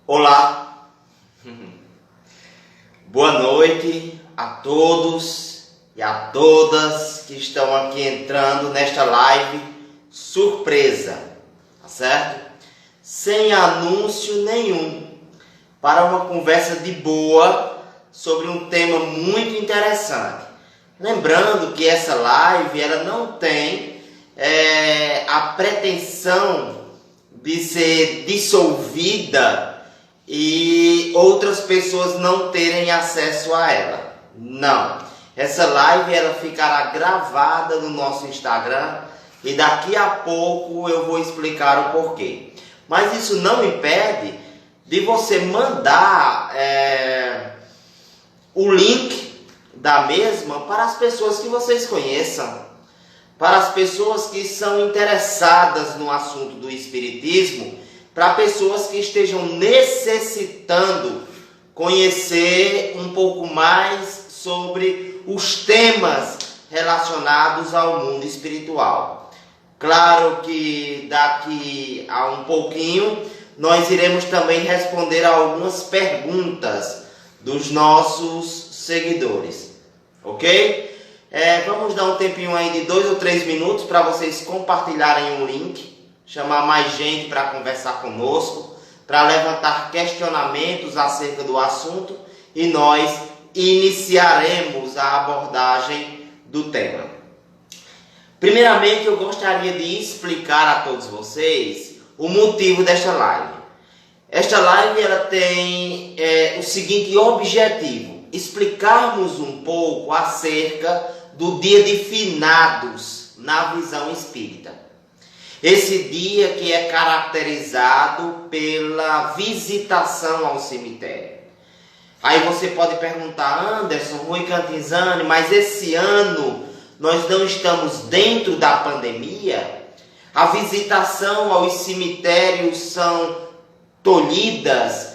Olá, boa noite a todos e a todas que estão aqui entrando nesta live surpresa, tá certo? Sem anúncio nenhum, para uma conversa de boa sobre um tema muito interessante. Lembrando que essa live ela não tem a pretensão de ser dissolvida e outras pessoas não terem acesso a ela. Não. Essa live ela ficará gravada no nosso Instagram e daqui a pouco eu vou explicar o porquê. Mas isso não impede de você mandar o link da mesma para as pessoas que vocês conheçam, para as pessoas que são interessadas no assunto do espiritismo, para pessoas que estejam necessitando conhecer um pouco mais sobre os temas relacionados ao mundo espiritual. Claro que daqui a um pouquinho nós iremos também responder a algumas perguntas dos nossos seguidores, ok? Vamos dar um tempinho aí de 2 ou 3 minutos para vocês compartilharem um link, chamar mais gente para conversar conosco, para levantar questionamentos acerca do assunto e nós iniciaremos a abordagem do tema. Primeiramente, eu gostaria de explicar a todos vocês o motivo desta live. Esta live ela tem o seguinte objetivo: explicarmos um pouco acerca do dia de finados na visão espírita. Esse dia que é caracterizado pela visitação ao cemitério. Aí você pode perguntar: Anderson, Rui Cantinzani, mas esse ano nós não estamos dentro da pandemia? A visitação aos cemitérios são tolhidas?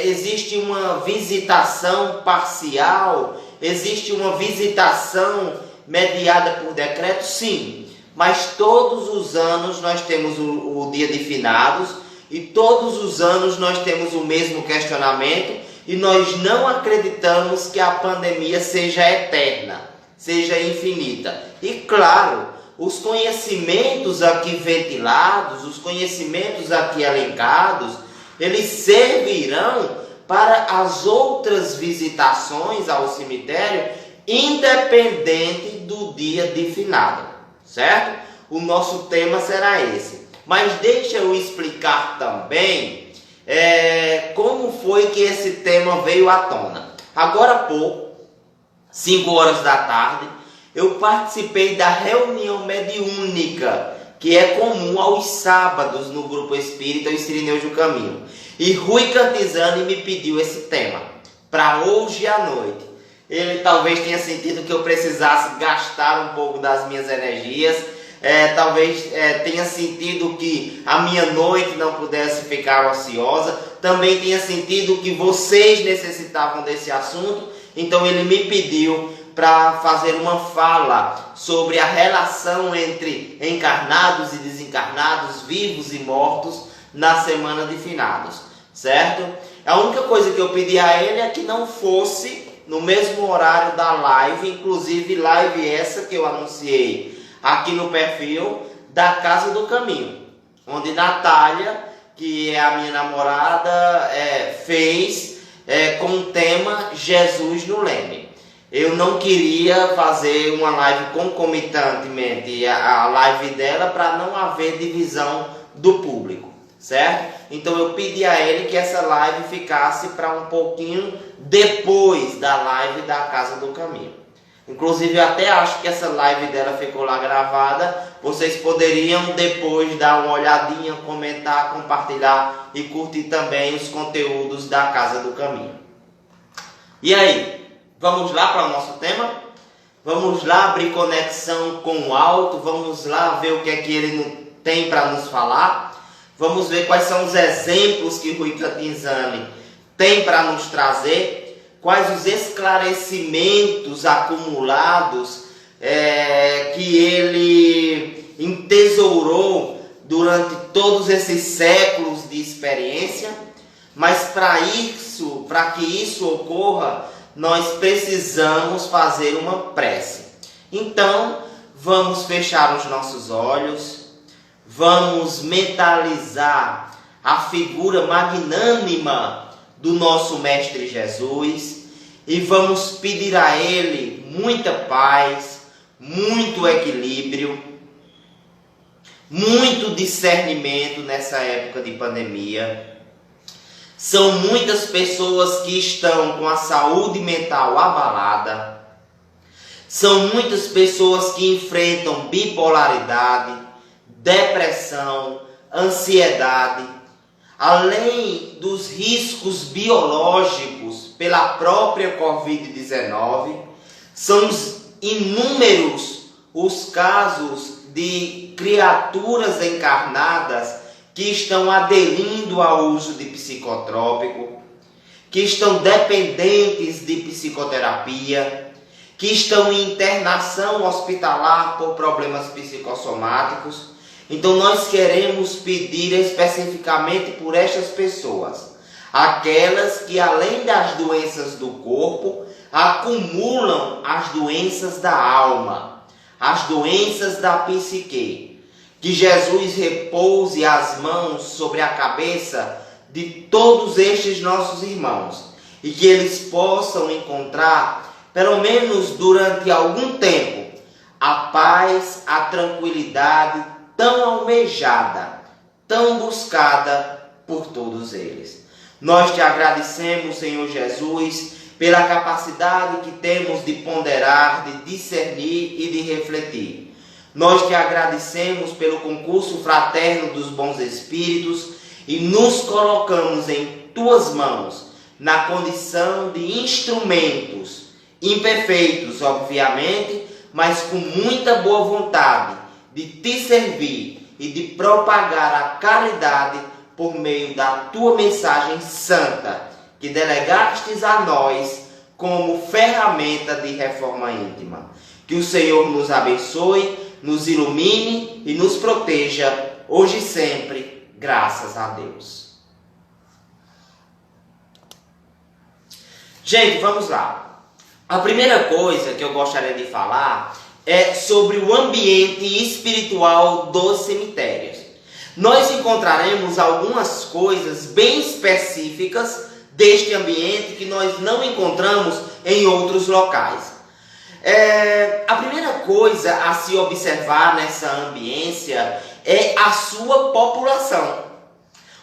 Existe uma visitação parcial? Existe uma visitação mediada por decreto? Sim. Mas todos os anos nós temos o dia de finados e todos os anos nós temos o mesmo questionamento e nós não acreditamos que a pandemia seja eterna, seja infinita. E claro, os conhecimentos aqui ventilados, os conhecimentos aqui elencados, eles servirão para as outras visitações ao cemitério, independente do dia de finado. Certo? O nosso tema será esse. Mas deixa eu explicar também como foi que esse tema veio à tona. Agora há pouco, 5 horas da tarde, eu participei da reunião mediúnica, que é comum aos sábados no Grupo Espírita Os Sirineus do Caminho. E Rui Cantinzani me pediu esse tema para hoje à noite. Ele talvez tenha sentido que eu precisasse gastar um pouco das minhas energias, talvez tenha sentido que a minha noite não pudesse ficar ociosa, também tenha sentido que vocês necessitavam desse assunto, então ele me pediu para fazer uma fala sobre a relação entre encarnados e desencarnados, vivos e mortos na semana de finados, certo? A única coisa que eu pedi a ele é que não fosse no mesmo horário da live, inclusive live essa que eu anunciei aqui no perfil da Casa do Caminho, onde Natália, que é a minha namorada, fez com o tema Jesus no Leme. Eu não queria fazer uma live concomitantemente a live dela para não haver divisão do público, certo? Então eu pedi a ele que essa live ficasse para um pouquinho depois da live da Casa do Caminho. Inclusive eu até acho que essa live dela ficou lá gravada. Vocês poderiam depois dar uma olhadinha, comentar, compartilhar e curtir também os conteúdos da Casa do Caminho. E aí, vamos lá para o nosso tema? Vamos lá abrir conexão com o alto, vamos lá ver o que é que ele tem para nos falar. Vamos ver quais são os exemplos que Rui Cantinzani tem para nos trazer, quais os esclarecimentos acumulados que ele entesourou durante todos esses séculos de experiência, Mas para que isso ocorra, nós precisamos fazer uma prece. Então, vamos fechar os nossos olhos, vamos mentalizar a figura magnânima do nosso Mestre Jesus e vamos pedir a Ele muita paz, muito equilíbrio, muito discernimento nessa época de pandemia. São muitas pessoas que estão com a saúde mental abalada. São muitas pessoas que enfrentam bipolaridade, depressão, ansiedade. Além dos riscos biológicos pela própria Covid-19, são inúmeros os casos de criaturas encarnadas que estão aderindo ao uso de psicotrópico, que estão dependentes de psicoterapia, que estão em internação hospitalar por problemas psicossomáticos. Então nós queremos pedir especificamente por estas pessoas, aquelas que além das doenças do corpo, acumulam as doenças da alma, as doenças da psique. Que Jesus repouse as mãos sobre a cabeça de todos estes nossos irmãos e que eles possam encontrar, pelo menos durante algum tempo, a paz, a tranquilidade tão almejada, tão buscada por todos eles. Nós te agradecemos, Senhor Jesus, pela capacidade que temos de ponderar, de discernir e de refletir. Nós te agradecemos pelo concurso fraterno dos bons espíritos e nos colocamos em tuas mãos, na condição de instrumentos, imperfeitos, obviamente, mas com muita boa vontade de te servir e de propagar a caridade por meio da tua mensagem santa, que delegastes a nós como ferramenta de reforma íntima. Que o Senhor nos abençoe, nos ilumine e nos proteja, hoje e sempre, graças a Deus. Gente, vamos lá. A primeira coisa que eu gostaria de falar é sobre o ambiente espiritual dos cemitérios. Nós encontraremos algumas coisas bem específicas deste ambiente que nós não encontramos em outros locais. A primeira coisa a se observar nessa ambiência é a sua população,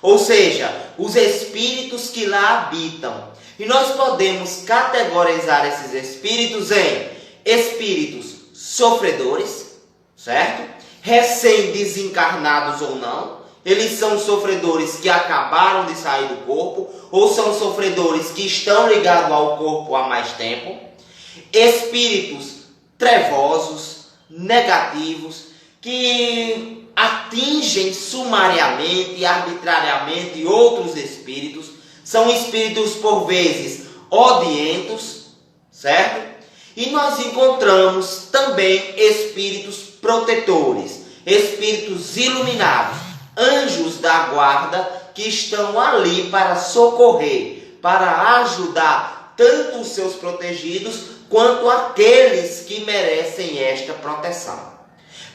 ou seja, os espíritos que lá habitam. E nós podemos categorizar esses espíritos em espíritos sofredores, certo? Recém-desencarnados ou não. Eles são sofredores que acabaram de sair do corpo ou são sofredores que estão ligados ao corpo há mais tempo. Espíritos trevosos, negativos, que atingem sumariamente e arbitrariamente outros espíritos. São espíritos por vezes odientos, certo? E nós encontramos também espíritos protetores, espíritos iluminados, anjos da guarda que estão ali para socorrer, para ajudar tanto os seus protegidos quanto aqueles que merecem esta proteção.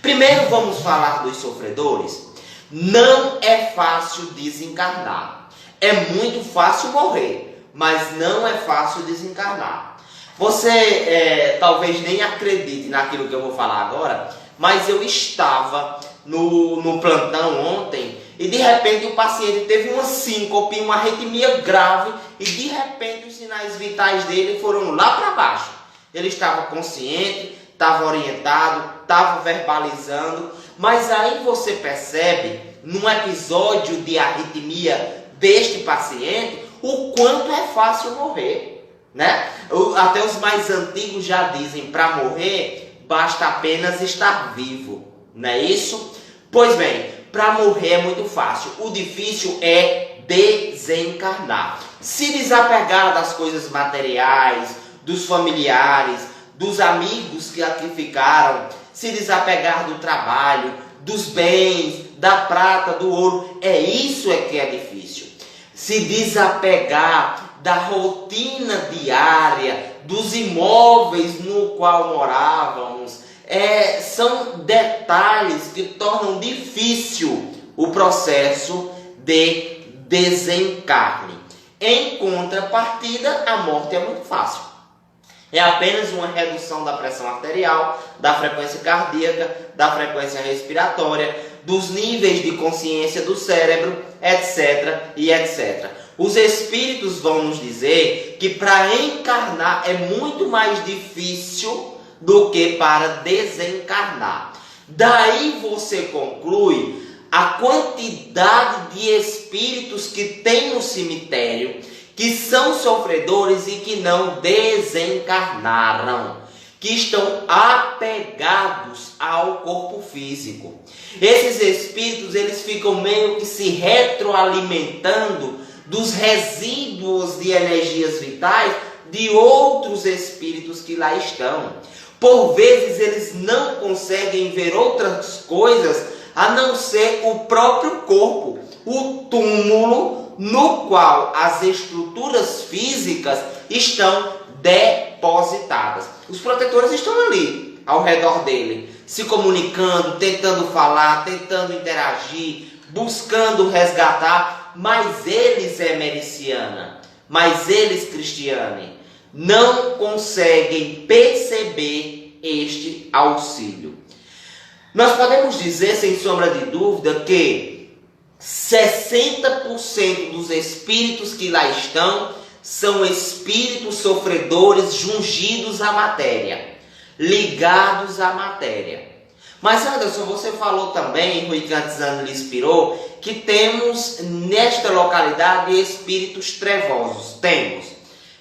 Primeiro vamos falar dos sofredores. Não é fácil desencarnar. É muito fácil morrer, mas não é fácil desencarnar. Você talvez nem acredite naquilo que eu vou falar agora, mas eu estava no plantão ontem e de repente o paciente teve uma síncope, uma arritmia grave e de repente os sinais vitais dele foram lá para baixo. Ele estava consciente, estava orientado, estava verbalizando, mas aí você percebe, num episódio de arritmia deste paciente, o quanto é fácil morrer, né? Até os mais antigos já dizem, para morrer, basta apenas estar vivo, não é isso? Pois bem, para morrer é muito fácil, o difícil é desencarnar. Se desapegar das coisas materiais, dos familiares, dos amigos que aqui ficaram, se desapegar do trabalho, dos bens, da prata, do ouro, isso é que é difícil. se desapegar da rotina diária, dos imóveis no qual morávamos. São detalhes que tornam difícil o processo de desencarne. Em contrapartida, a morte é muito fácil. É apenas uma redução da pressão arterial, da frequência cardíaca, da frequência respiratória, dos níveis de consciência do cérebro, etc. e etc. Os espíritos vão nos dizer que para encarnar é muito mais difícil do que para desencarnar. Daí você conclui a quantidade de espíritos que tem no cemitério, que são sofredores e que não desencarnaram, que estão apegados ao corpo físico. Esses espíritos, eles ficam meio que se retroalimentando dos resíduos de energias vitais de outros espíritos que lá estão. Por vezes eles não conseguem ver outras coisas a não ser o próprio corpo, o túmulo no qual as estruturas físicas estão depositadas. Os protetores estão ali, ao redor dele, se comunicando, tentando falar, tentando interagir, buscando resgatar, mas eles, emericiana, mas eles, Cristiane, não conseguem perceber este auxílio. Nós podemos dizer, sem sombra de dúvida, que 60% dos espíritos que lá estão são espíritos sofredores jungidos à matéria, ligados à matéria. Mas Anderson, você falou também, Rui Cantizano lhe inspirou, que temos nesta localidade espíritos trevosos. Temos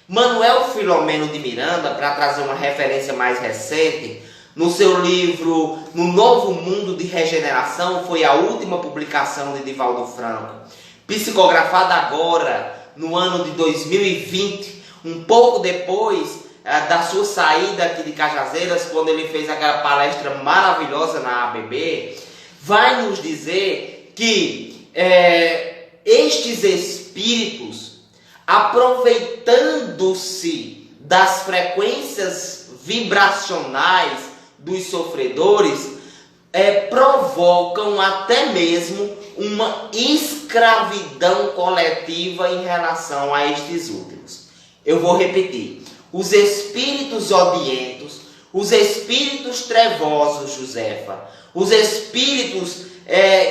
Manuel Filomeno de Miranda, para trazer uma referência mais recente, no seu livro No Novo Mundo de Regeneração, foi a última publicação de Divaldo Franco, psicografada agora, no ano de 2020, um pouco depois da sua saída aqui de Cajazeiras, quando ele fez aquela palestra maravilhosa na ABB, vai nos dizer que estes espíritos, aproveitando-se das frequências vibracionais dos sofredores, provocam até mesmo uma escravidão coletiva em relação a estes últimos. Eu vou repetir. Os espíritos odientos, os espíritos trevosos, Josefa, os espíritos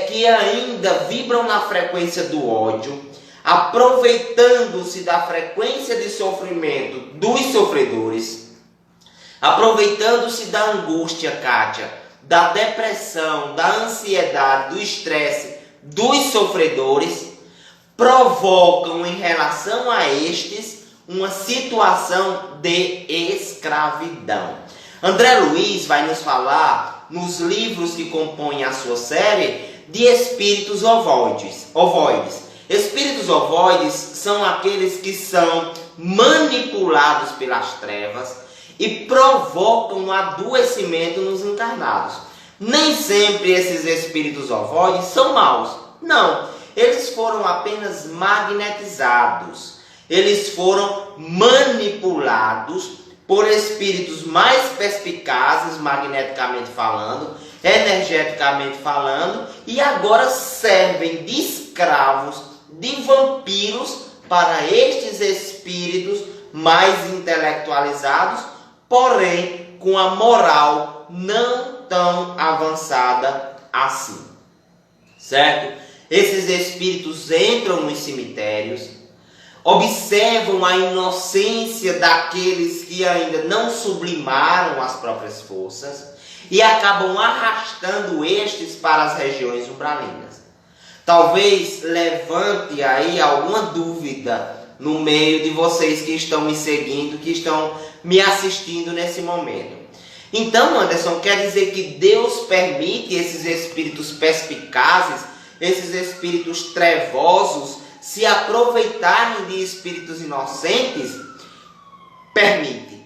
que ainda vibram na frequência do ódio, aproveitando-se da frequência de sofrimento dos sofredores, aproveitando-se da angústia, Kátia, da depressão, da ansiedade, do estresse dos sofredores, provocam em relação a estes uma situação de escravidão. André Luiz vai nos falar, nos livros que compõem a sua série, de espíritos ovoides. Espíritos ovoides são aqueles que são manipulados pelas trevas e provocam um adoecimento nos encarnados. Nem sempre esses espíritos ovoides são maus. Não, eles foram apenas magnetizados. Eles foram manipulados por espíritos mais perspicazes, magneticamente falando, energeticamente falando, e agora servem de escravos, de vampiros para estes espíritos mais intelectualizados, porém com a moral não tão avançada assim, certo? Esses espíritos entram nos cemitérios, observam a inocência daqueles que ainda não sublimaram as próprias forças e acabam arrastando estes para as regiões umbralinas. Talvez levante aí alguma dúvida no meio de vocês que estão me seguindo, que estão me assistindo nesse momento. Então, Anderson, quer dizer que Deus permite esses espíritos perspicazes, esses espíritos trevosos, se aproveitarem de espíritos inocentes? Permite.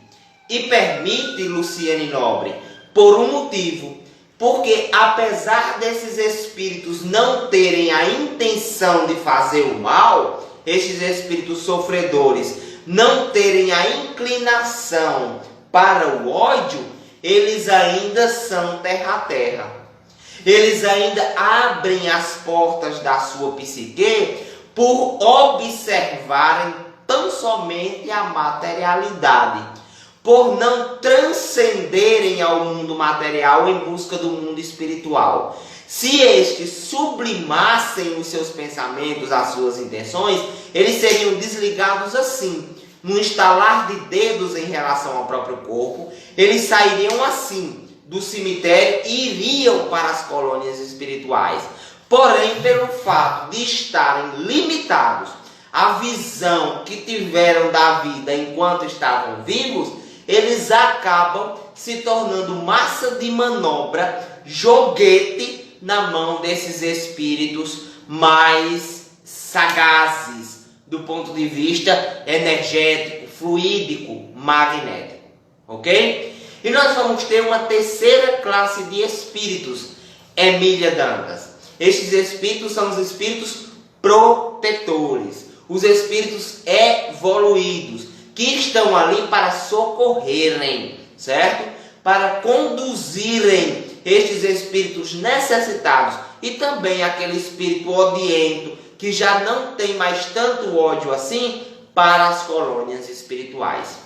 E permite, Luciane Nobre, por um motivo. Porque apesar desses espíritos não terem a intenção de fazer o mal, estes espíritos sofredores não terem a inclinação para o ódio, eles ainda são terra-terra. Eles ainda abrem as portas da sua psique por observarem tão somente a materialidade, por não transcenderem ao mundo material em busca do mundo espiritual. Se estes sublimassem os seus pensamentos, as suas intenções, eles seriam desligados assim, num estalar de dedos em relação ao próprio corpo. Eles sairiam assim do cemitério e iriam para as colônias espirituais. Porém, pelo fato de estarem limitados à visão que tiveram da vida enquanto estavam vivos, eles acabam se tornando massa de manobra, joguete na mão desses espíritos mais sagazes do ponto de vista energético, fluídico, magnético. Ok? E nós vamos ter uma terceira classe de espíritos, Emília Dantas. Estes espíritos são os espíritos protetores, os espíritos evoluídos, que estão ali para socorrerem, certo? Para conduzirem estes espíritos necessitados e também aquele espírito odiento que já não tem mais tanto ódio assim para as colônias espirituais.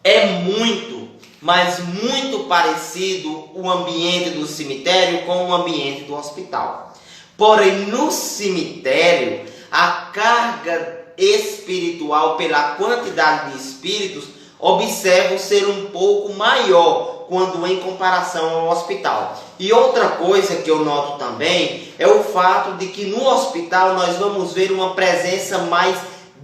É muito, mas muito parecido o ambiente do cemitério com o ambiente do hospital. Porém, no cemitério, a carga espiritual pela quantidade de espíritos observo ser um pouco maior quando em comparação ao hospital. E outra coisa que eu noto também é o fato de que no hospital nós vamos ver uma presença mais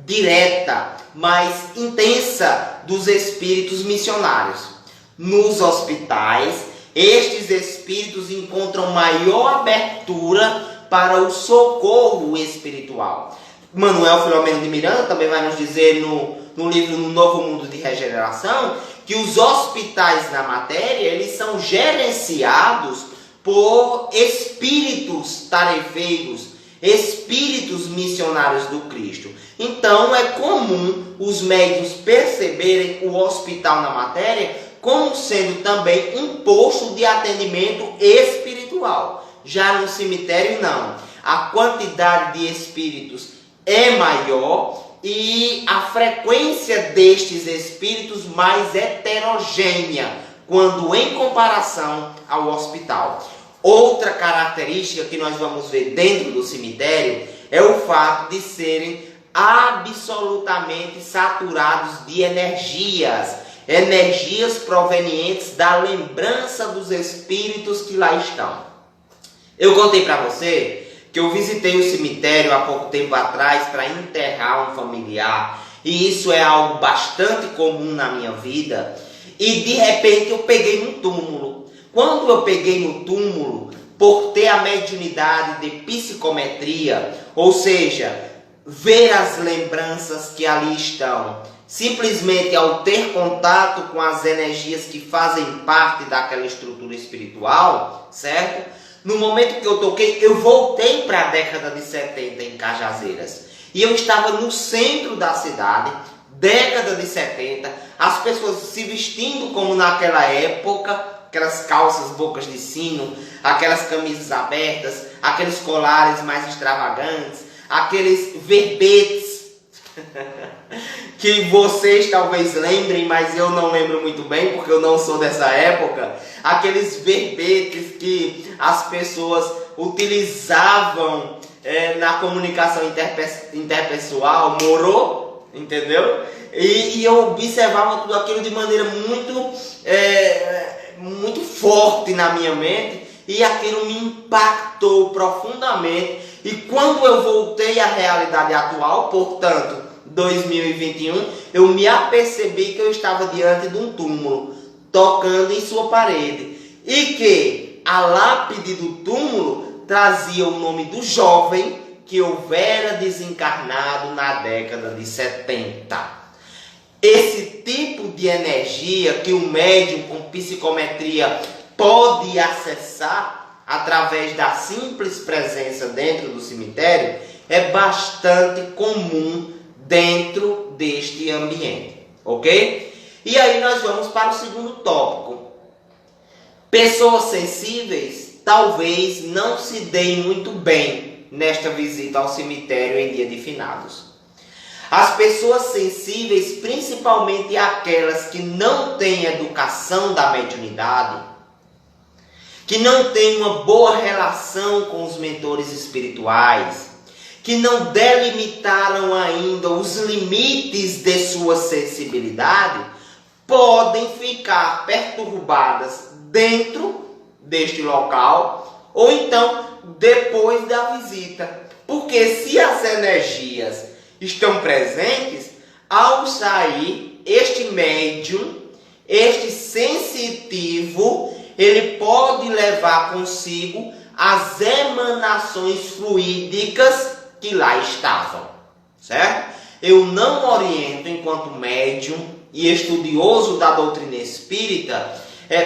direta, mais intensa dos espíritos missionários. Nos hospitais, estes espíritos encontram maior abertura para o socorro espiritual. Manuel Filomeno de Miranda também vai nos dizer no livro No Novo Mundo de Regeneração que os hospitais na matéria, eles são gerenciados por espíritos tarefeiros, espíritos missionários do Cristo. Então é comum os médiuns perceberem o hospital na matéria como sendo também um posto de atendimento espiritual. Já no cemitério não. A quantidade de espíritos é maior e a frequência destes espíritos mais heterogênea quando em comparação ao hospital. Outra característica que nós vamos ver dentro do cemitério é o fato de serem absolutamente saturados de energias provenientes da lembrança dos espíritos que lá estão. Eu contei para você que eu visitei o cemitério há pouco tempo atrás para enterrar um familiar, e isso é algo bastante comum na minha vida, e de repente eu peguei no túmulo. Quando eu peguei no túmulo, por ter a mediunidade de psicometria, ou seja, ver as lembranças que ali estão, simplesmente ao ter contato com as energias que fazem parte daquela estrutura espiritual, certo? No momento que eu toquei, eu voltei para a década de 70 em Cajazeiras. E eu estava no centro da cidade, década de 70, as pessoas se vestindo como naquela época, aquelas calças bocas de sino, aquelas camisas abertas, aqueles colares mais extravagantes, aqueles verbetes que vocês talvez lembrem, mas eu não lembro muito bem, porque eu não sou dessa época. Aqueles verbetes que as pessoas utilizavam na comunicação interpessoal, morou, entendeu? E eu observava tudo aquilo de maneira muito forte na minha mente, e aquilo me impactou profundamente. E quando eu voltei à realidade atual, portanto, 2021, eu me apercebi que eu estava diante de um túmulo, tocando em sua parede, e que a lápide do túmulo trazia o nome do jovem que houvera desencarnado na década de 70. Esse tipo de energia que o médium com psicometria pode acessar através da simples presença dentro do cemitério é bastante comum dentro deste ambiente, ok? E aí nós vamos para o segundo tópico. Pessoas sensíveis talvez não se deem muito bem nesta visita ao cemitério em dia de finados. As pessoas sensíveis, principalmente aquelas que não têm educação da mediunidade, que não têm uma boa relação com os mentores espirituais, que não delimitaram ainda os limites de sua sensibilidade, podem ficar perturbadas dentro deste local ou então depois da visita. Porque se as energias estão presentes, ao sair, este médium, este sensitivo, ele pode levar consigo as emanações fluídicas que lá estavam, certo? Eu não oriento, enquanto médium e estudioso da doutrina espírita,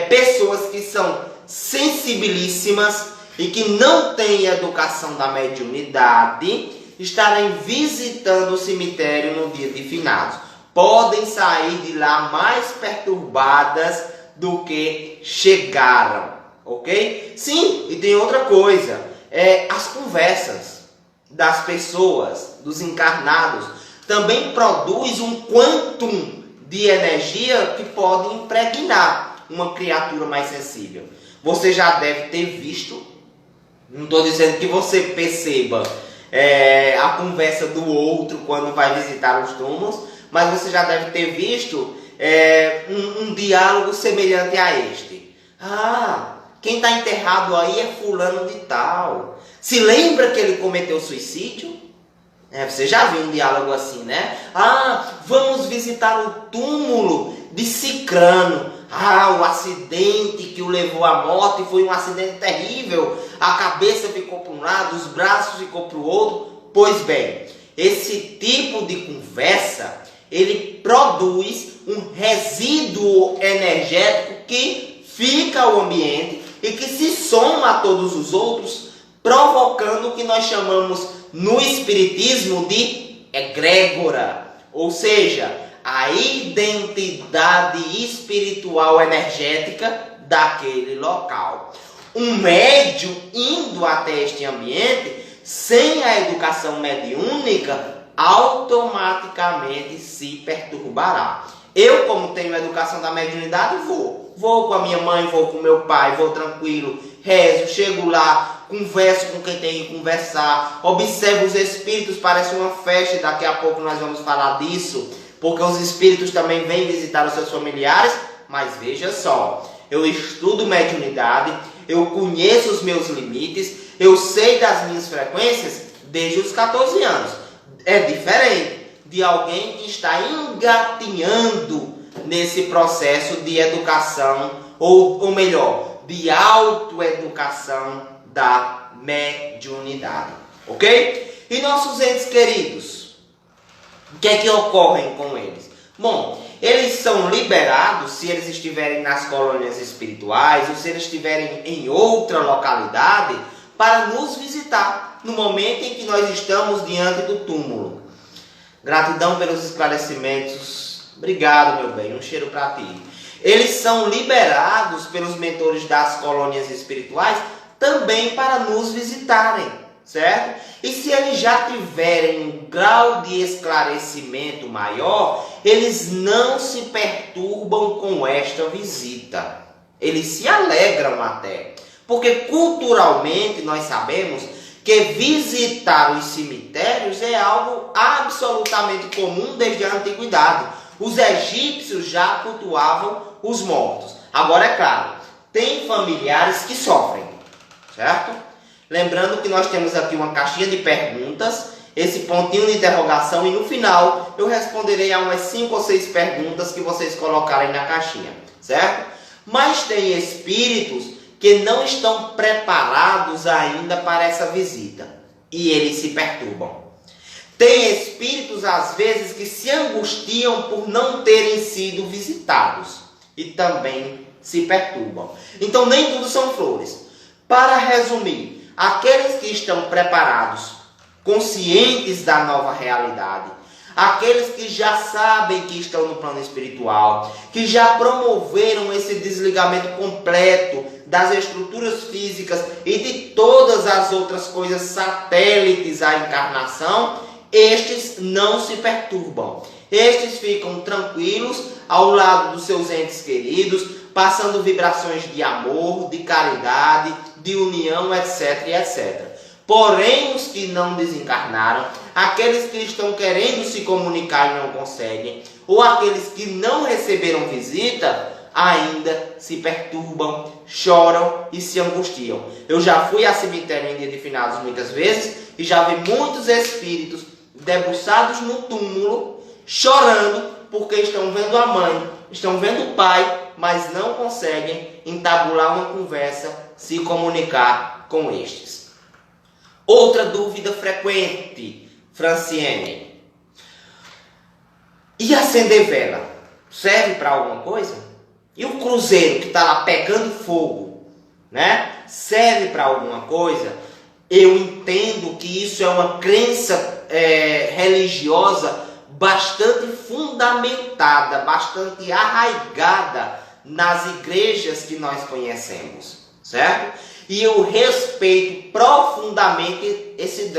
pessoas que são sensibilíssimas e que não têm educação da mediunidade estarem visitando o cemitério no dia de finados. Podem sair de lá mais perturbadas do que chegaram, ok? Sim, e tem outra coisa, as conversas das pessoas, dos encarnados, também produz um quantum de energia que pode impregnar uma criatura mais sensível. Você já deve ter visto, não estou dizendo que você perceba a conversa do outro quando vai visitar os túmulos, mas você já deve ter visto um diálogo semelhante a este. Quem está enterrado aí é fulano de tal. Se lembra que ele cometeu suicídio? Você já viu um diálogo assim, né? Vamos visitar o túmulo de Cicrano. O acidente que o levou à morte foi um acidente terrível. A cabeça ficou para um lado, os braços ficou para o outro. Pois bem, esse tipo de conversa, ele produz um resíduo energético que fica ao ambiente e que se soma a todos os outros, provocando o que nós chamamos no espiritismo de egrégora, ou seja, a identidade espiritual energética daquele local. Um médium indo até este ambiente, sem a educação mediúnica, automaticamente se perturbará. Eu, como tenho educação da mediunidade, vou com a minha mãe, vou com meu pai, vou tranquilo, rezo, chego lá, converso com quem tem que conversar, observo os espíritos, parece uma festa, e daqui a pouco nós vamos falar disso, porque os espíritos também vêm visitar os seus familiares. Mas veja só, eu estudo mediunidade, eu conheço os meus limites, eu sei das minhas frequências desde os 14 anos. É diferente de alguém que está engatinhando nesse processo de educação, ou melhor, de autoeducação da mediunidade, ok? E nossos entes queridos, o que é que ocorre com eles? Bom, eles são liberados se eles estiverem nas colônias espirituais ou se eles estiverem em outra localidade para nos visitar no momento em que nós estamos diante do túmulo. Gratidão pelos esclarecimentos. Obrigado, meu bem. Um cheiro para ti. Eles são liberados pelos mentores das colônias espirituais também para nos visitarem, certo? E se eles já tiverem um grau de esclarecimento maior, eles não se perturbam com esta visita. Eles se alegram até. Porque culturalmente nós sabemos que visitar os cemitérios é algo absolutamente comum desde a antiguidade. Os egípcios já cultuavam os mortos. Agora, é claro, tem familiares que sofrem, certo? Lembrando que nós temos aqui uma caixinha de perguntas, esse pontinho de interrogação, e no final eu responderei a umas 5 ou 6 perguntas que vocês colocarem na caixinha, certo? Mas tem espíritos que não estão preparados ainda para essa visita e eles se perturbam. Tem espíritos, às vezes, que se angustiam por não terem sido visitados e também se perturbam. Então, nem tudo são flores. Para resumir, aqueles que estão preparados conscientes da nova realidade. Aqueles que já sabem que estão no plano espiritual, que já promoveram esse desligamento completo das estruturas físicas e de todas as outras coisas satélites à encarnação, estes não se perturbam. Estes ficam tranquilos ao lado dos seus entes queridos, passando vibrações de amor, de caridade, de união, etc, etc. Porém, os que não desencarnaram, aqueles que estão querendo se comunicar e não conseguem, ou aqueles que não receberam visita, ainda se perturbam, choram e se angustiam. Eu já fui a cemitério em dia de finados muitas vezes e já vi muitos espíritos debruçados no túmulo, chorando porque estão vendo a mãe, estão vendo o pai, mas não conseguem entabular uma conversa, se comunicar com estes. Outra dúvida frequente, Franciene. E acender vela? Serve para alguma coisa? E o cruzeiro que está lá pegando fogo, né? Serve para alguma coisa? Eu entendo que isso é uma crença religiosa bastante fundamentada, bastante arraigada nas igrejas que nós conhecemos, certo? E eu respeito profundamente esse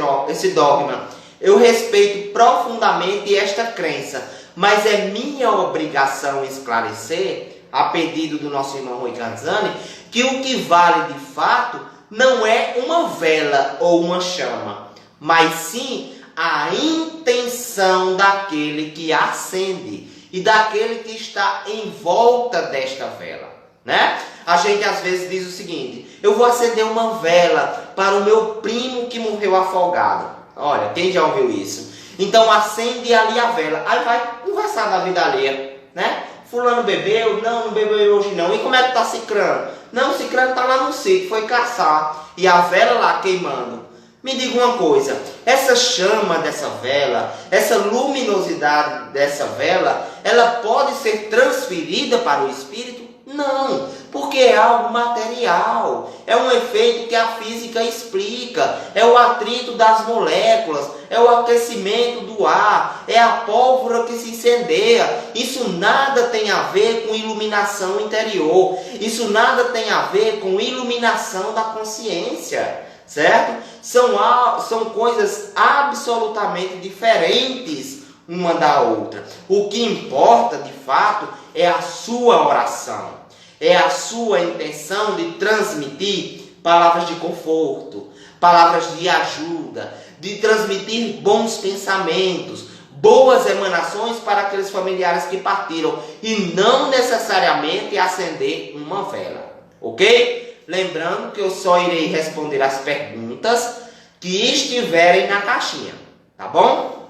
dogma. Eu respeito profundamente esta crença. Mas é minha obrigação esclarecer, a pedido do nosso irmão Rui Canzani, que o que vale de fato não é uma vela ou uma chama, mas sim a intenção daquele que acende e daquele que está em volta desta vela, né? A gente às vezes diz o seguinte: eu vou acender uma vela para o meu primo que morreu afogado. Olha, quem já ouviu isso? Então acende ali a vela, aí vai conversar da vida alheia, né? Fulano bebeu? Não bebeu hoje não. E como é que tá Cicrano? Não, Cicrano tá lá no sítio, foi caçar. E a vela lá queimando. Me diga uma coisa, essa chama dessa vela, essa luminosidade dessa vela, ela pode ser transferida para o espírito? Não, porque é algo material, é um efeito que a física explica, é o atrito das moléculas, é o aquecimento do ar, é a pólvora que se incendeia. Isso nada tem a ver com iluminação interior, isso nada tem a ver com iluminação da consciência, certo? São coisas absolutamente diferentes uma da outra. O que importa de fato é a sua oração, é a sua intenção de transmitir palavras de conforto, palavras de ajuda, de transmitir bons pensamentos, boas emanações para aqueles familiares que partiram e não necessariamente acender uma vela, ok? Lembrando que eu só irei responder as perguntas que estiverem na caixinha, tá bom?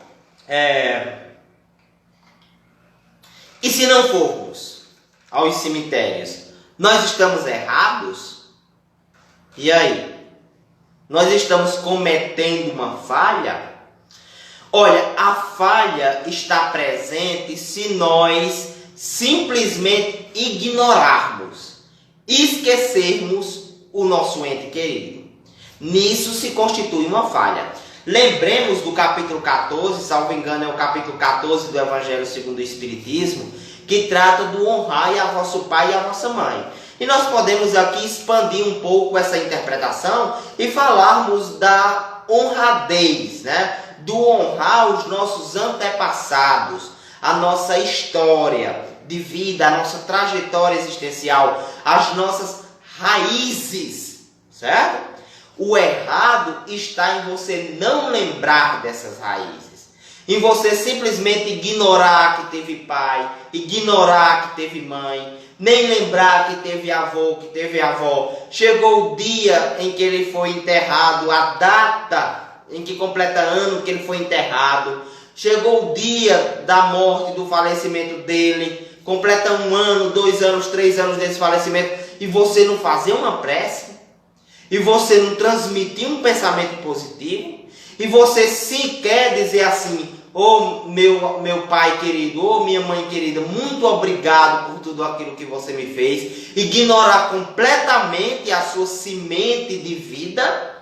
E se não formos aos cemitérios, nós estamos errados? E aí? Nós estamos cometendo uma falha? Olha, a falha está presente se nós simplesmente ignorarmos, esquecermos o nosso ente querido. Nisso se constitui uma falha. Lembremos do capítulo 14, salvo engano é o capítulo 14 do Evangelho segundo o Espiritismo, que trata do honrai a vosso pai e a vossa mãe. E nós podemos aqui expandir um pouco essa interpretação e falarmos da honradez, né? Do honrar os nossos antepassados, a nossa história de vida, a nossa trajetória existencial, as nossas raízes, certo? O errado está em você não lembrar dessas raízes, em você simplesmente ignorar que teve pai, ignorar que teve mãe, nem lembrar que teve avô, que teve avó. Chegou o dia em que ele foi enterrado, a data em que completa ano que ele foi enterrado. Chegou o dia da morte, do falecimento dele, completa 1 ano, 2 anos, 3 anos desse falecimento, e você não fazer uma prece, e você não transmitir um pensamento positivo, e você sequer dizer assim: ô meu pai querido, ô minha mãe querida, muito obrigado por tudo aquilo que você me fez. Ignorar completamente a sua semente de vida,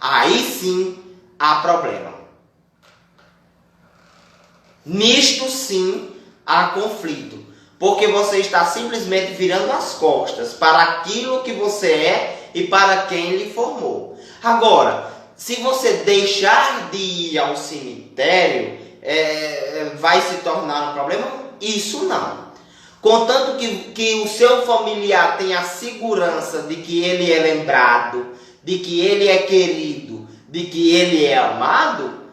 aí sim há problema. Nisto sim há conflito, porque você está simplesmente virando as costas para aquilo que você é e para quem lhe formou. Agora, se você deixar de ir ao cemitério, vai se tornar um problema? Isso não. Contanto que o seu familiar tenha a segurança de que ele é lembrado, de que ele é querido, de que ele é amado,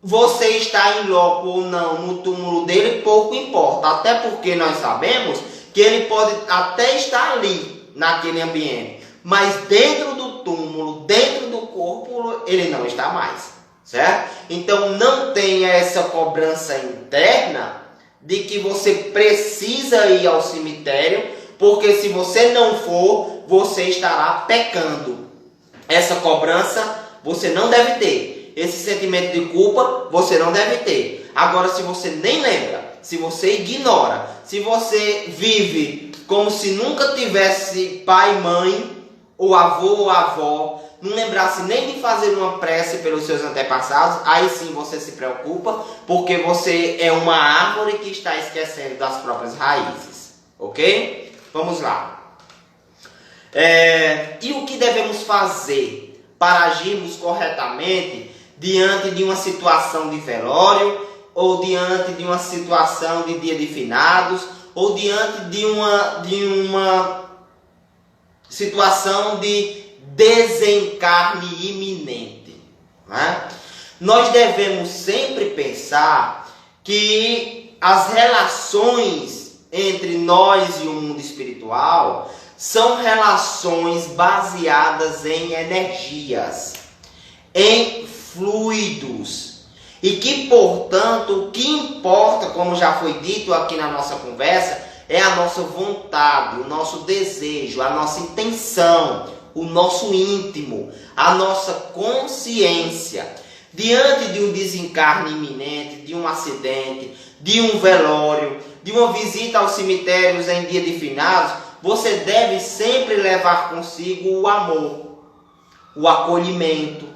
você está em loco ou não no túmulo dele, pouco importa. Até porque nós sabemos que ele pode até estar ali, naquele ambiente, mas dentro do túmulo, dentro do corpo, ele não está mais, certo? Então não tenha essa cobrança interna de que você precisa ir ao cemitério, porque se você não for, você estará pecando. Essa cobrança você não deve ter. Esse sentimento de culpa você não deve ter. Agora, se você nem lembra, se você ignora, se você vive como se nunca tivesse pai, mãe, ou avô ou avó, não lembrasse nem de fazer uma prece pelos seus antepassados, aí sim você se preocupa, porque você é uma árvore que está esquecendo das próprias raízes. Ok? Vamos lá. E o que devemos fazer para agirmos corretamente diante de uma situação de velório, ou diante de uma situação de dia de finados, ou diante de uma situação de desencarne iminente, né? Nós devemos sempre pensar que as relações entre nós e o mundo espiritual são relações baseadas em energias, em fluidos, e que, portanto, o que importa, como já foi dito aqui na nossa conversa, é a nossa vontade, o nosso desejo, a nossa intenção, o nosso íntimo, a nossa consciência. Diante de um desencarne iminente, de um acidente, de um velório, de uma visita aos cemitérios em dia de finados, você deve sempre levar consigo o amor, o acolhimento,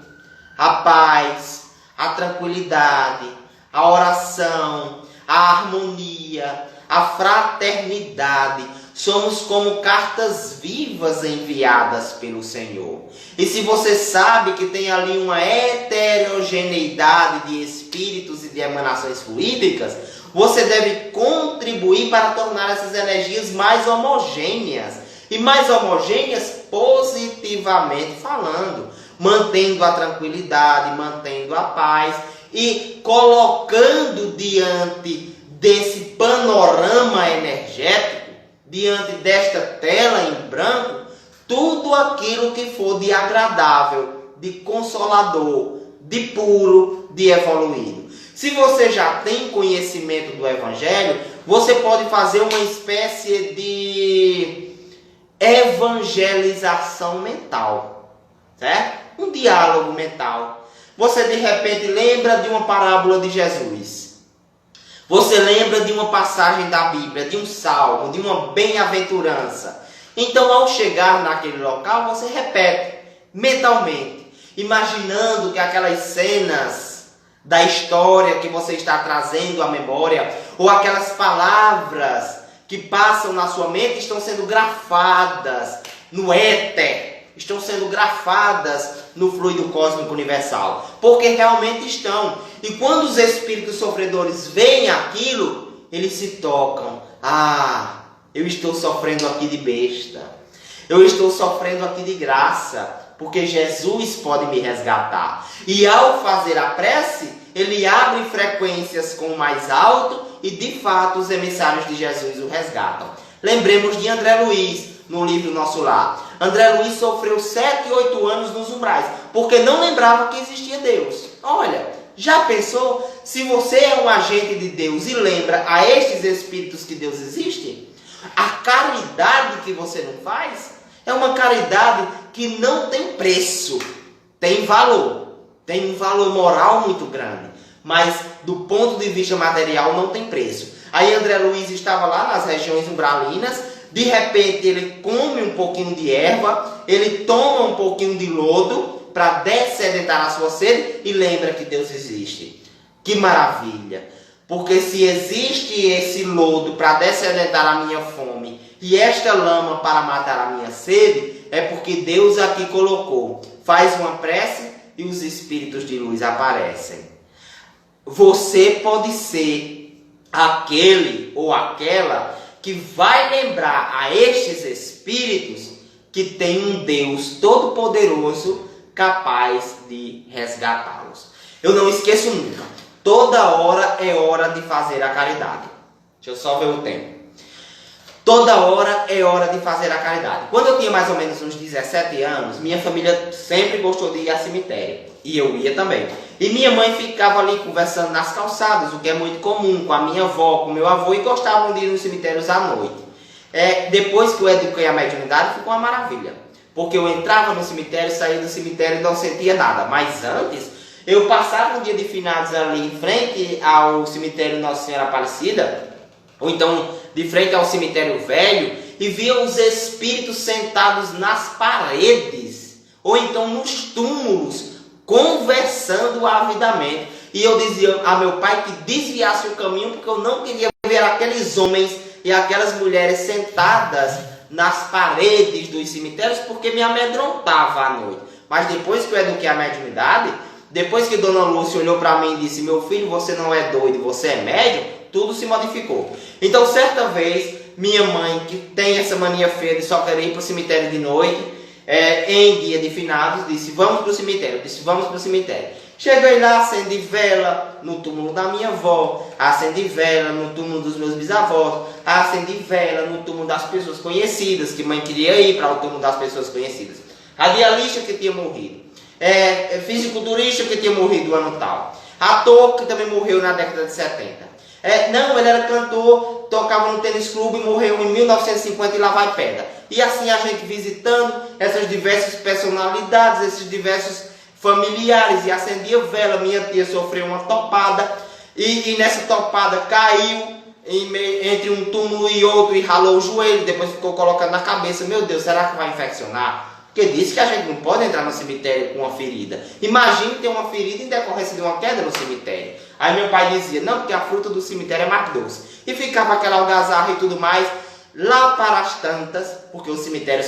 a paz, a tranquilidade, a oração, a harmonia, a fraternidade. Somos como cartas vivas enviadas pelo Senhor. E se você sabe que tem ali uma heterogeneidade de espíritos e de emanações fluídicas, você deve contribuir para tornar essas energias mais homogêneas. E mais homogêneas positivamente falando, mantendo a tranquilidade, mantendo a paz e colocando diante desse panorama energético, diante desta tela em branco, tudo aquilo que for de agradável, de consolador, de puro, de evoluído. Se você já tem conhecimento do Evangelho, você pode fazer uma espécie de evangelização mental, certo? Um diálogo mental. Você de repente lembra de uma parábola de Jesus. Você lembra de uma passagem da Bíblia, de um salmo, de uma bem-aventurança. Então, ao chegar naquele local, você repete mentalmente, imaginando que aquelas cenas da história que você está trazendo à memória, ou aquelas palavras que passam na sua mente, estão sendo grafadas no éter, estão sendo grafadas no fluido cósmico universal, porque realmente estão. E quando os espíritos sofredores veem aquilo, eles se tocam. Eu estou sofrendo aqui de besta, eu estou sofrendo aqui de graça, porque Jesus pode me resgatar. E ao fazer a prece, ele abre frequências com o mais alto e de fato os emissários de Jesus o resgatam. Lembremos de André Luiz, no livro Nosso Lar. André Luiz sofreu 7, 8 anos nos umbrais, porque não lembrava que existia Deus. Olha, já pensou se você é um agente de Deus e lembra a estes espíritos que Deus existe? A caridade que você não faz é uma caridade que não tem preço, tem valor, tem um valor moral muito grande, mas do ponto de vista material não tem preço. Aí André Luiz estava lá nas regiões umbralinas, de repente ele come um pouquinho de erva, ele toma um pouquinho de lodo para dessedentar a sua sede e lembra que Deus existe. Que maravilha! Porque se existe esse lodo para descedentar a minha fome e esta lama para matar a minha sede, é porque Deus aqui colocou. Faz uma prece e os espíritos de luz aparecem. Você pode ser aquele ou aquela que vai lembrar a estes espíritos que tem um Deus todo-poderoso capaz de resgatá-los. Eu não esqueço nunca. Toda hora é hora de fazer a caridade. Deixa eu só ver o tempo. Toda hora é hora de fazer a caridade. Quando eu tinha mais ou menos uns 17 anos, minha família sempre gostou de ir ao cemitério. E eu ia também. E minha mãe ficava ali conversando nas calçadas, o que é muito comum, com a minha avó, com meu avô, e gostavam de ir nos cemitérios à noite. Depois que eu eduquei a mediunidade, ficou uma maravilha. Porque eu entrava no cemitério, saía do cemitério e não sentia nada. Mas antes, eu passava um dia de finados ali em frente ao cemitério Nossa Senhora Aparecida, ou então de frente ao cemitério velho, e via os espíritos sentados nas paredes, ou então nos túmulos, conversando avidamente. E eu dizia a meu pai que desviasse o caminho, porque eu não queria ver aqueles homens e aquelas mulheres sentadas nas paredes dos cemitérios, porque me amedrontava à noite. Mas depois que eu eduquei a mediunidade, depois que Dona Lúcia olhou para mim e disse: meu filho, você não é doido, você é médium, tudo se modificou. Então, certa vez, minha mãe, que tem essa mania feia de só querer ir para o cemitério de noite, em dia de finados, disse: vamos para o cemitério. Eu disse: vamos para o cemitério. Cheguei lá, acendi vela no túmulo da minha avó, acendi vela no túmulo dos meus bisavós, acendi vela no túmulo das pessoas conhecidas, que mãe queria ir para o túmulo das pessoas conhecidas. Radialista que tinha morrido, fisiculturista que tinha morrido no ano tal, ator que também morreu na década de 70. Não, ele era cantor, tocava no tênis clube e morreu em 1950 e lá vai pedra. E assim a gente visitando essas diversas personalidades, esses diversos familiares, e acendia vela. Minha tia sofreu uma topada e nessa topada caiu entre um túmulo e outro e ralou o joelho, depois ficou colocando na cabeça: meu Deus, será que vai infeccionar? Porque disse que a gente não pode entrar no cemitério com uma ferida. Imagine ter uma ferida em decorrência de uma queda no cemitério. Aí meu pai dizia: não, porque a fruta do cemitério é mais doce. E ficava aquela algazarra e tudo mais. Lá para as tantas, porque o cemitério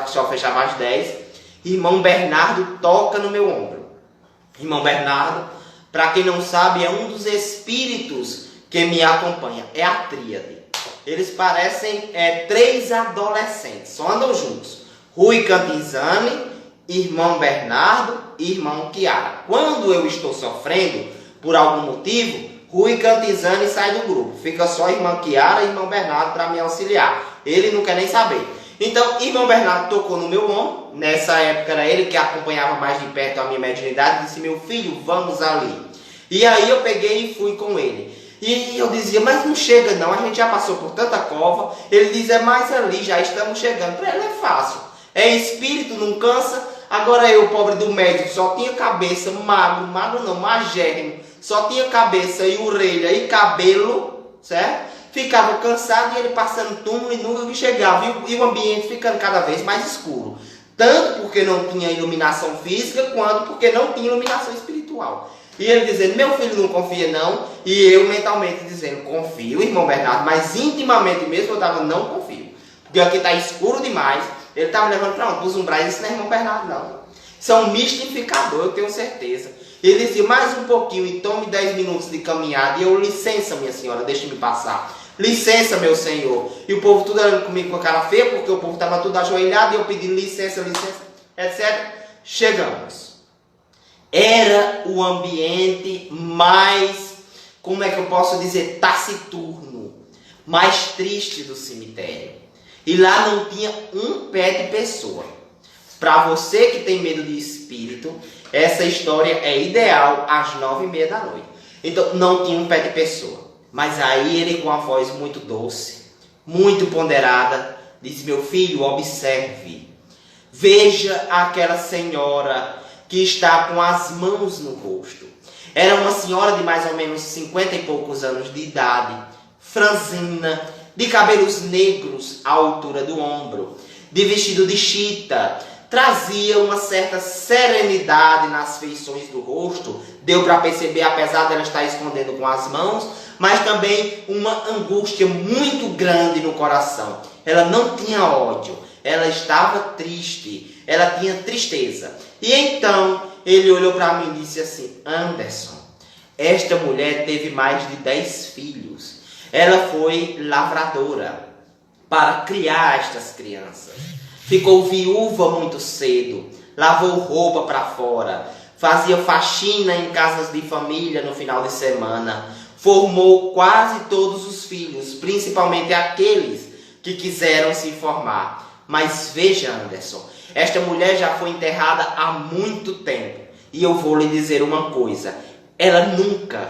só fechava às 10, irmão Bernardo toca no meu ombro. Irmão Bernardo, para quem não sabe, é um dos espíritos que me acompanha. É a tríade. Eles parecem 3 adolescentes, só andam juntos. Rui Cantizani, irmão Bernardo e irmão Chiara. Quando eu estou sofrendo por algum motivo, Rui Cantizani sai do grupo. Fica só irmã Chiara e irmão Bernardo para me auxiliar. Ele não quer nem saber. Então, irmão Bernardo tocou no meu ombro. Nessa época era ele que acompanhava mais de perto a minha mediunidade. Disse: meu filho, vamos ali. E aí eu peguei e fui com ele. E eu dizia: mas não chega não, a gente já passou por tanta cova. Ele diz: é mais ali, já estamos chegando. Para ele é fácil. É espírito, não cansa. Agora eu, pobre do médico, só tinha cabeça, magro não, magérrimo. Só tinha cabeça e orelha e cabelo, certo? Ficava cansado e ele passando túmulo e nunca que chegava. E o ambiente ficando cada vez mais escuro. Tanto porque não tinha iluminação física, quanto porque não tinha iluminação espiritual. E ele dizendo: meu filho, não confia não. E eu mentalmente dizendo: confio, irmão Bernardo. Mas intimamente mesmo eu estava: não confio. Porque aqui está escuro demais. Ele estava me levando para onde? Para os umbrais. Isso não é irmão Bernardo não. Isso é um mistificador, eu tenho certeza. Ele dizia: mais um pouquinho e tome 10 minutos de caminhada. E eu: licença, minha senhora, deixe-me passar. Licença, meu senhor. E o povo tudo olhando comigo com a cara feia, porque o povo estava tudo ajoelhado e eu pedindo licença, etc. Chegamos. Era o ambiente mais, como é que eu posso dizer, taciturno, mais triste do cemitério. E lá não tinha um pé de pessoa. Para você que tem medo de espírito, essa história é ideal às 9h30 da noite. Então não tinha um pé de pessoa. Mas aí ele, com a voz muito doce, muito ponderada, disse: meu filho, observe. Veja aquela senhora que está com as mãos no rosto. Era uma senhora de mais ou menos 50 e poucos anos de idade, franzina, de cabelos negros à altura do ombro, de vestido de chita, trazia uma certa serenidade nas feições do rosto. Deu para perceber, apesar dela estar escondendo com as mãos, mas também uma angústia muito grande no coração. Ela não tinha ódio, ela estava triste, ela tinha tristeza. E então ele olhou para mim e disse assim: Anderson, esta mulher teve mais de 10 filhos. Ela foi lavradora para criar estas crianças. Ficou viúva muito cedo, lavou roupa para fora, fazia faxina em casas de família no final de semana, formou quase todos os filhos, principalmente aqueles que quiseram se formar. Mas veja, Anderson, esta mulher já foi enterrada há muito tempo. E eu vou lhe dizer uma coisa, ela nunca,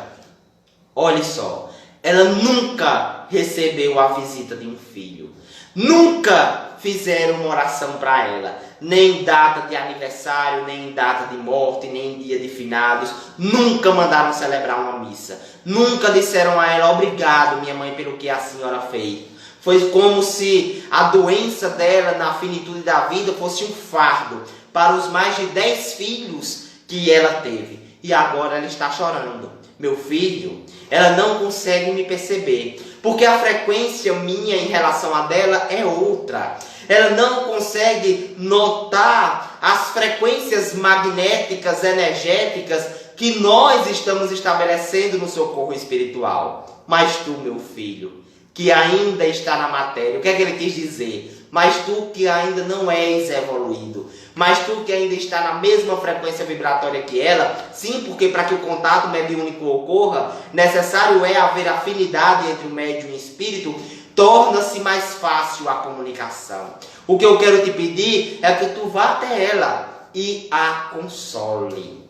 olhe só, ela nunca recebeu a visita de um filho. Nunca fizeram uma oração para ela, nem em data de aniversário, nem em data de morte, nem em dia de finados. Nunca mandaram celebrar uma missa. Nunca disseram a ela: obrigado, minha mãe, pelo que a senhora fez. Foi como se a doença dela na finitude da vida fosse um fardo para os mais de 10 filhos que ela teve. E agora ela está chorando. Meu filho, ela não consegue me perceber, porque a frequência minha em relação a dela é outra. Ela não consegue notar as frequências magnéticas, energéticas que nós estamos estabelecendo no socorro espiritual. Mas tu, meu filho, que ainda está na matéria, o que é que ele quis dizer? Mas tu que ainda não és evoluído, mas tu que ainda está na mesma frequência vibratória que ela, sim, porque para que o contato mediúnico ocorra, necessário é haver afinidade entre o médium e o espírito, torna-se mais fácil a comunicação. O que eu quero te pedir é que tu vá até ela e a console.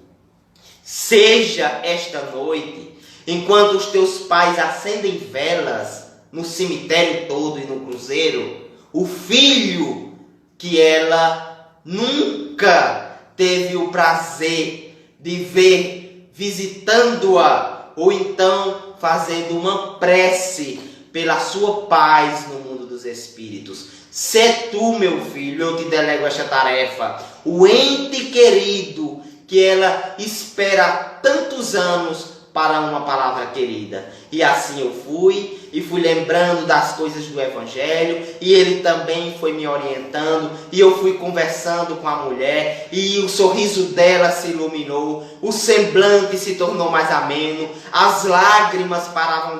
Seja esta noite, enquanto os teus pais acendem velas no cemitério todo e no cruzeiro, o filho que ela nunca teve o prazer de ver visitando-a, ou então fazendo uma prece pela sua paz no mundo dos espíritos. Se tu, meu filho, eu te delego esta tarefa, o ente querido que ela espera há tantos anos para uma palavra querida. E assim eu fui, e fui lembrando das coisas do Evangelho, e ele também foi me orientando, e eu fui conversando com a mulher, e o sorriso dela se iluminou, o semblante se tornou mais ameno, as lágrimas pararam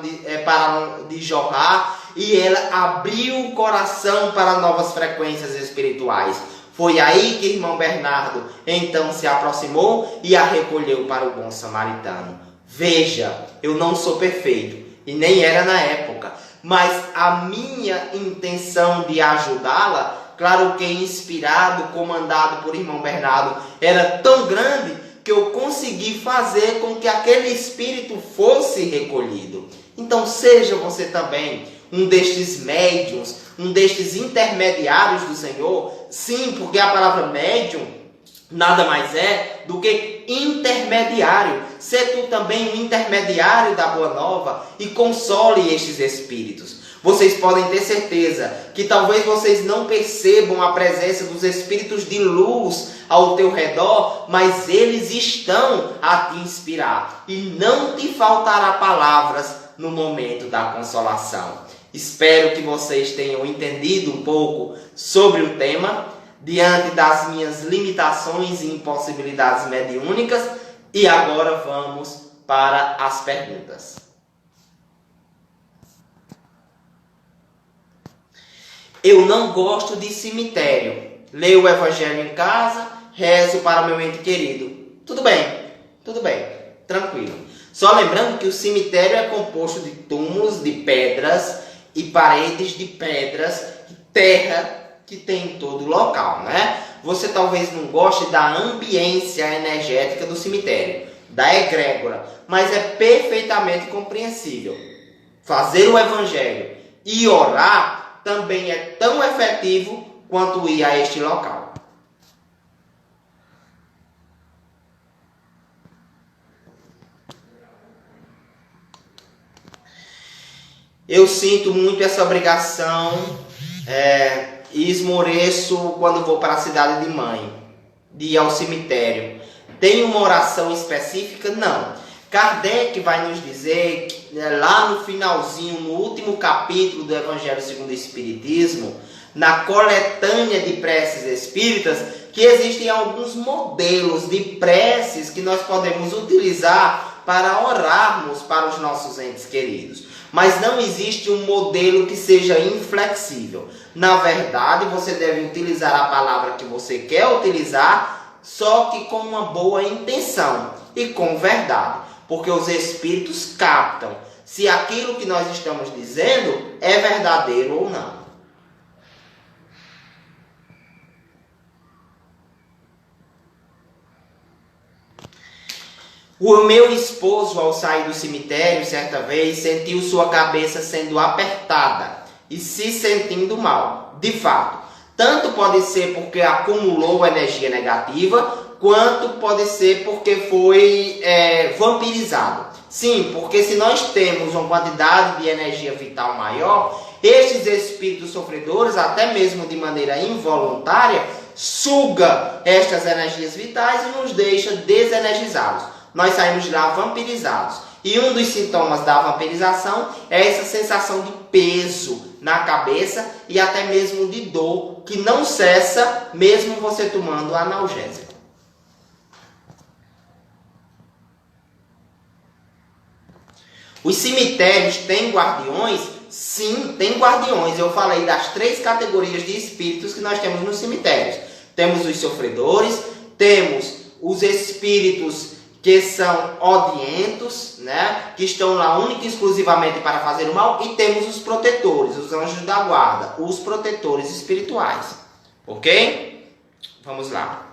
de jorrar, e ela abriu o coração para novas frequências espirituais. Foi aí que irmão Bernardo então se aproximou e a recolheu para o bom samaritano. Veja, eu não sou perfeito, e nem era na época, mas a minha intenção de ajudá-la, claro que inspirado, comandado por irmão Bernardo, era tão grande que eu consegui fazer com que aquele espírito fosse recolhido. Então seja você também um destes médiuns, um destes intermediários do Senhor. Sim, porque a palavra médium nada mais é do que intermediário. Se tu também um intermediário da Boa Nova e console estes espíritos. Vocês podem ter certeza que talvez vocês não percebam a presença dos espíritos de luz ao teu redor, mas eles estão a te inspirar e não te faltará palavras no momento da consolação. Espero que vocês tenham entendido um pouco sobre o tema, diante das minhas limitações e impossibilidades mediúnicas. E agora vamos para as perguntas. Eu não gosto de cemitério. Leio o Evangelho em casa, rezo para o meu ente querido. Tudo bem, tranquilo. Só lembrando que o cemitério é composto de túmulos, de pedras e paredes de pedras e terra que tem em todo o local, né? Você talvez não goste da ambiência energética do cemitério, da egrégora, mas é perfeitamente compreensível. Fazer o Evangelho e orar também é tão efetivo quanto ir a este local. Eu sinto muito essa obrigação esmoreço quando vou para a cidade de mãe, de ir ao cemitério. Tem uma oração específica? Não. Kardec vai nos dizer, lá no finalzinho, no último capítulo do Evangelho segundo o Espiritismo, na coletânea de preces espíritas, que existem alguns modelos de preces que nós podemos utilizar para orarmos para os nossos entes queridos. Mas não existe um modelo que seja inflexível. Na verdade, você deve utilizar a palavra que você quer utilizar, só que com uma boa intenção e com verdade. Porque os espíritos captam se aquilo que nós estamos dizendo é verdadeiro ou não. O meu esposo, ao sair do cemitério, certa vez, sentiu sua cabeça sendo apertada e se sentindo mal. De fato, tanto pode ser porque acumulou energia negativa, quanto pode ser porque foi vampirizado. Sim, porque se nós temos uma quantidade de energia vital maior, estes espíritos sofredores, até mesmo de maneira involuntária, suga estas energias vitais e nos deixa desenergizados. Nós saímos de lá vampirizados. E um dos sintomas da vampirização é essa sensação de peso na cabeça e até mesmo de dor, que não cessa mesmo você tomando analgésico. Os cemitérios têm guardiões? Sim, tem guardiões. Eu falei das 3 categorias de espíritos que nós temos nos cemitérios. Temos os sofredores, temos os espíritos que são odientos, né? Que estão lá única e exclusivamente para fazer o mal, e temos os protetores, os anjos da guarda, os protetores espirituais. Ok? Vamos lá.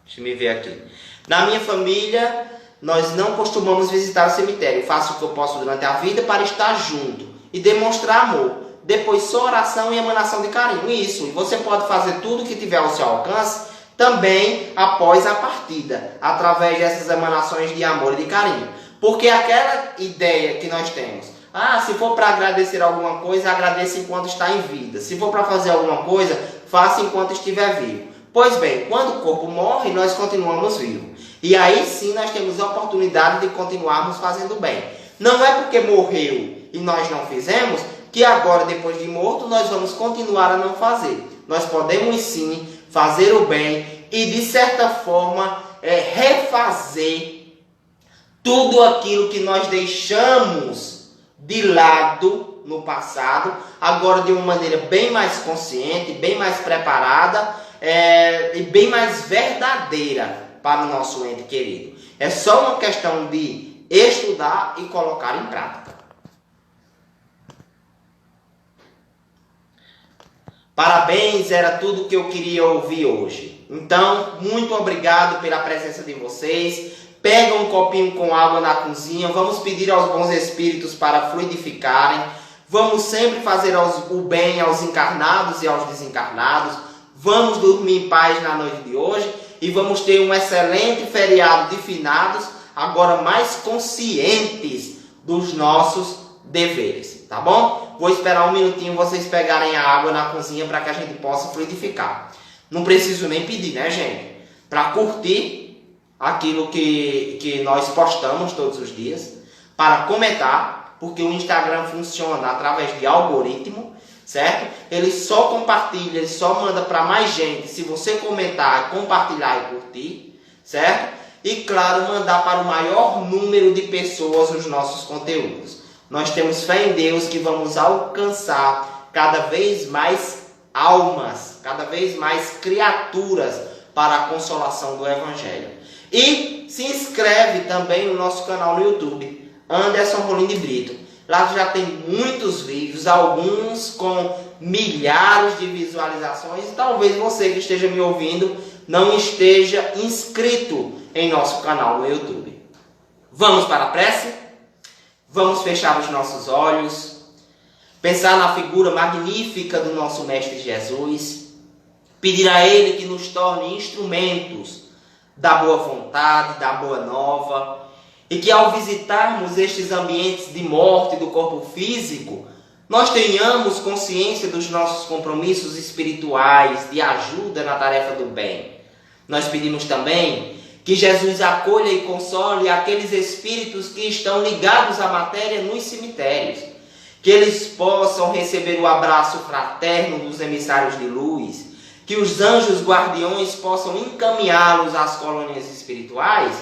Deixa eu ver aqui. Na minha família, nós não costumamos visitar o cemitério. Faço o que eu posso durante a vida para estar junto e demonstrar amor. Depois só oração e emanação de carinho. Isso. E você pode fazer tudo o que tiver ao seu alcance também após a partida, através dessas emanações de amor e de carinho. Porque aquela ideia que nós temos, se for para agradecer alguma coisa, agradeça enquanto está em vida. Se for para fazer alguma coisa, faça enquanto estiver vivo. Pois bem, quando o corpo morre, nós continuamos vivos. E aí sim nós temos a oportunidade de continuarmos fazendo bem. Não é porque morreu e nós não fizemos, que agora, depois de morto, nós vamos continuar a não fazer. Nós podemos sim fazer o bem e, de certa forma, refazer tudo aquilo que nós deixamos de lado no passado, agora de uma maneira bem mais consciente, bem mais preparada e bem mais verdadeira para o nosso ente querido. É só uma questão de estudar e colocar em prática. Parabéns, era tudo que eu queria ouvir hoje. Então, muito obrigado pela presença de vocês. Pega um copinho com água na cozinha. Vamos pedir aos bons espíritos para fluidificarem. Vamos sempre fazer o bem aos encarnados e aos desencarnados. Vamos dormir em paz na noite de hoje. E vamos ter um excelente feriado de finados, agora mais conscientes dos nossos deveres, tá bom? Vou esperar um minutinho vocês pegarem a água na cozinha para que a gente possa fluidificar. Não preciso nem pedir, né, gente? Para curtir aquilo que nós postamos todos os dias, para comentar, porque o Instagram funciona através de algoritmo, certo? Ele só compartilha, ele só manda para mais gente se você comentar, compartilhar e curtir, certo? E claro, mandar para o maior número de pessoas os nossos conteúdos. Nós temos fé em Deus que vamos alcançar cada vez mais almas, cada vez mais criaturas para a consolação do Evangelho. E se inscreve também no nosso canal no YouTube, Anderson Rolim de Brito. Lá já tem muitos vídeos, alguns com milhares de visualizações. E talvez você que esteja me ouvindo não esteja inscrito em nosso canal no YouTube. Vamos para a prece? Vamos fechar os nossos olhos, pensar na figura magnífica do nosso Mestre Jesus, pedir a Ele que nos torne instrumentos da boa vontade, da boa nova, e que ao visitarmos estes ambientes de morte do corpo físico, nós tenhamos consciência dos nossos compromissos espirituais de ajuda na tarefa do bem. Nós pedimos também que Jesus acolha e console aqueles espíritos que estão ligados à matéria nos cemitérios, que eles possam receber o abraço fraterno dos emissários de luz, que os anjos guardiões possam encaminhá-los às colônias espirituais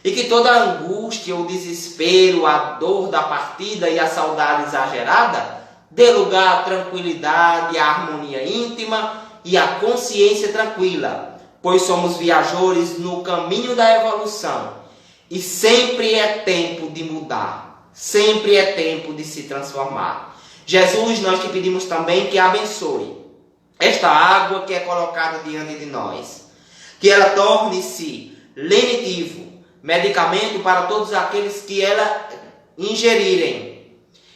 e que toda a angústia, o desespero, a dor da partida e a saudade exagerada dê lugar à tranquilidade, à harmonia íntima e à consciência tranquila, pois somos viajores no caminho da evolução e sempre é tempo de mudar, sempre é tempo de se transformar. Jesus, nós te pedimos também que abençoe esta água que é colocada diante de nós, que ela torne-se lenitivo, medicamento para todos aqueles que ela ingerirem,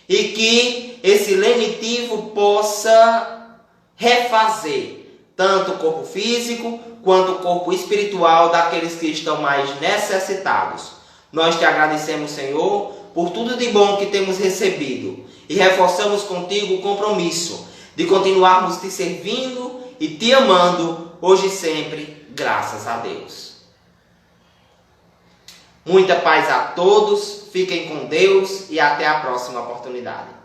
e que esse lenitivo possa refazer tanto o corpo físico quanto o corpo espiritual daqueles que estão mais necessitados. Nós te agradecemos, Senhor, por tudo de bom que temos recebido e reforçamos contigo o compromisso de continuarmos te servindo e te amando hoje e sempre, graças a Deus. Muita paz a todos, fiquem com Deus e até a próxima oportunidade.